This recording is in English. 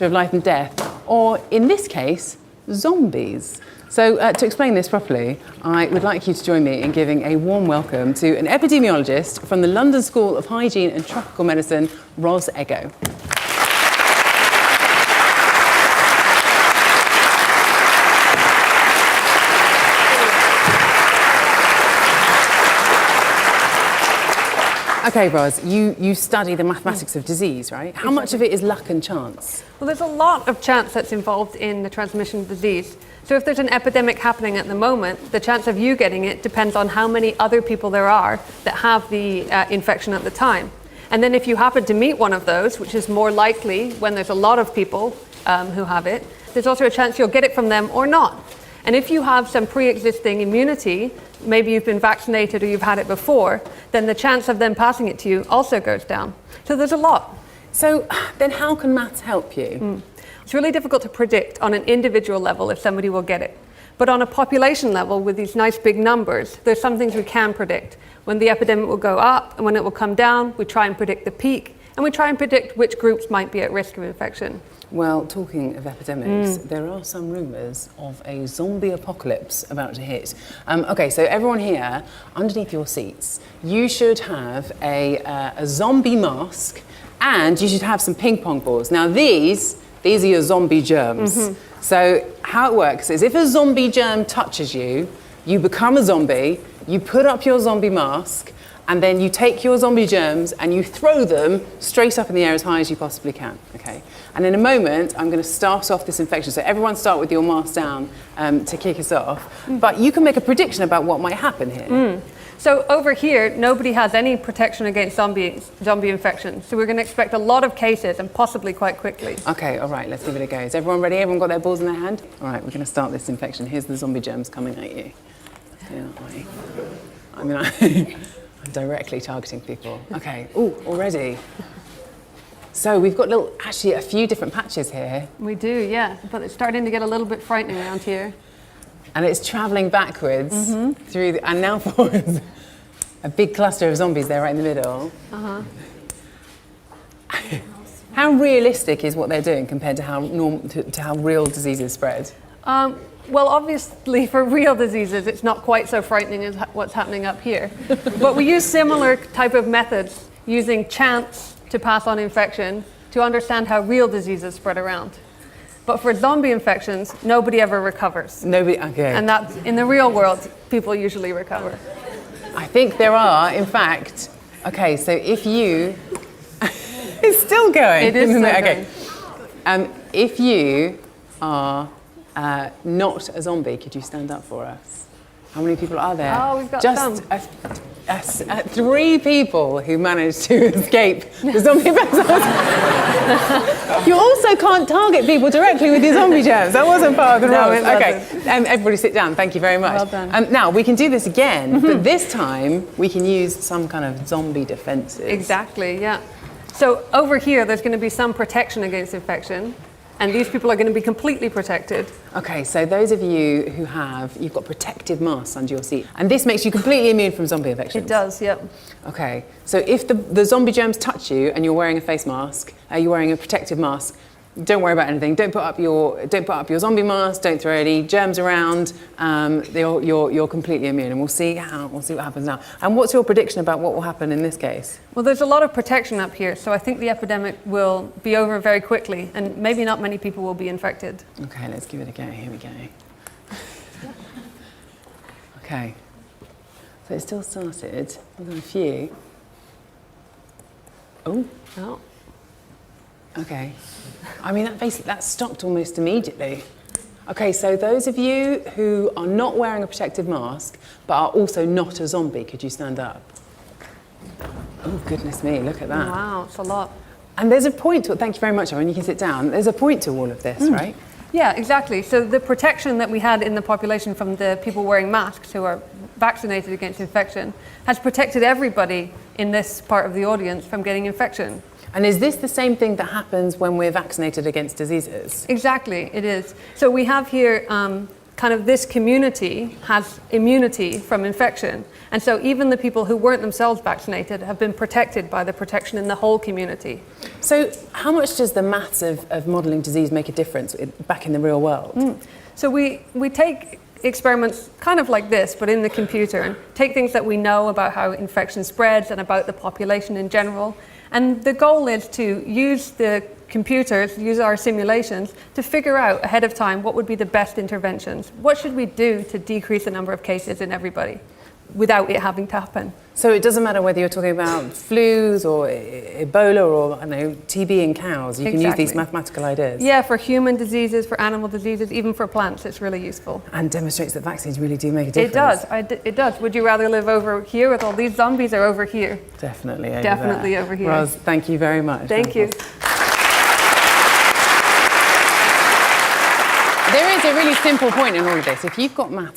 of life and death, or in this case, zombies. So to explain this properly, I would like you to join me in giving a warm welcome to an epidemiologist from the London School of Hygiene and Tropical Medicine, Ros Ego. Okay, Ros, you study the mathematics of disease, right? How much of it is luck and chance? Well, there's a lot of chance that's involved in the transmission of disease. So if there's an epidemic happening at the moment, the chance of you getting it depends on how many other people there are that have the infection at the time. And then if you happen to meet one of those, which is more likely when there's a lot of people who have it, there's also a chance you'll get it from them or not. And if you have some pre-existing immunity, maybe you've been vaccinated or you've had it before, then the chance of them passing it to you also goes down. So there's a lot. So then how can maths help you? It's really difficult to predict on an individual level if somebody will get it. But on a population level, with these nice big numbers, there's some things we can predict. When the epidemic will go up and when it will come down, we try and predict the peak, and we try and predict which groups might be at risk of infection. Well, talking of epidemics, there are some rumours of a zombie apocalypse about to hit. Okay, so everyone here, underneath your seats, you should have a zombie mask, and you should have some ping pong balls. Now these are your zombie germs. So how it works is if a zombie germ touches you, you become a zombie, you put up your zombie mask, and then you take your zombie germs and you throw them straight up in the air as high as you possibly can, okay? And in a moment, I'm gonna start off this infection. So everyone start with your mask down to kick us off. But you can make a prediction about what might happen here. So over here, nobody has any protection against zombie infection. So we're gonna expect a lot of cases and possibly quite quickly. Okay, all right, let's give it a go. Is everyone ready? Everyone got their balls in their hand? All right, we're gonna start this infection. Here's the zombie germs coming at you. I'm directly targeting people. Okay, already. So we've got actually a few different patches here. We do, yeah, but it's starting to get a little bit frightening around here. And it's traveling backwards through, and now forwards. A big cluster of zombies there right in the middle. How realistic is what they're doing compared to how real diseases spread? Well, obviously for real diseases, it's not quite so frightening as what's happening up here. But we use similar type of methods using chance to pass on infection to understand how real diseases spread around. But for zombie infections, nobody ever recovers. Nobody, okay. And that's, in the real world, people usually recover. I think there are, in fact, okay, so if you, it's still going. It is still okay. If you are not a zombie, could you stand up for us? How many people are there? Oh, we've got just some. 3 people who managed to escape the zombie episodes. You also can't target people directly with your zombie germs. That wasn't part of the rules. No, Okay, everybody sit down. Thank you very much. Well done. Now, we can do this again, but this time we can use some kind of zombie defenses. Exactly, yeah. So over here, there's going to be some protection against infection. And these people are going to be completely protected. Okay, so those of you who you've got protective masks under your seat, and this makes you completely immune from zombie infections. It does, yep. Okay, so if the zombie germs touch you and you're wearing a face mask, you're wearing a protective mask, don't worry about anything. Don't put up your zombie mask. Don't throw any germs around. You're completely immune, and we'll see what happens now. And what's your prediction about what will happen in this case? Well, there's a lot of protection up here, so I think the epidemic will be over very quickly, and maybe not many people will be infected. Okay, let's give it a go. Here we go. Okay, so it still started. We've got a few. Oh. Okay. I mean, that stopped almost immediately. Okay, so those of you who are not wearing a protective mask, but are also not a zombie, could you stand up? Oh, goodness me, look at that. Wow, it's a lot. And there's a point to it. Thank you very much, Owen. You can sit down. There's a point to all of this, right? Yeah, exactly. So the protection that we had in the population from the people wearing masks who are vaccinated against infection has protected everybody in this part of the audience from getting infection. And is this the same thing that happens when we're vaccinated against diseases? Exactly, it is. So we have here kind of this community has immunity from infection. And so even the people who weren't themselves vaccinated have been protected by the protection in the whole community. So how much does the maths of modelling disease make a difference back in the real world? So we take experiments kind of like this, but in the computer, and take things that we know about how infection spreads and about the population in general. And the goal is to use the computers, use our simulations to figure out ahead of time what would be the best interventions. What should we do to decrease the number of cases in everybody without it having to happen? So it doesn't matter whether you're talking about flus or Ebola or, I don't know, TB in cows. You can use these mathematical ideas. Yeah, for human diseases, for animal diseases, even for plants, it's really useful. And demonstrates that vaccines really do make a difference. It does. It does. Would you rather live over here with all these zombies or over here? Definitely over Definitely there. over here. Ros, thank you very much. Thank you. There is a really simple point in all of this. If you've got maths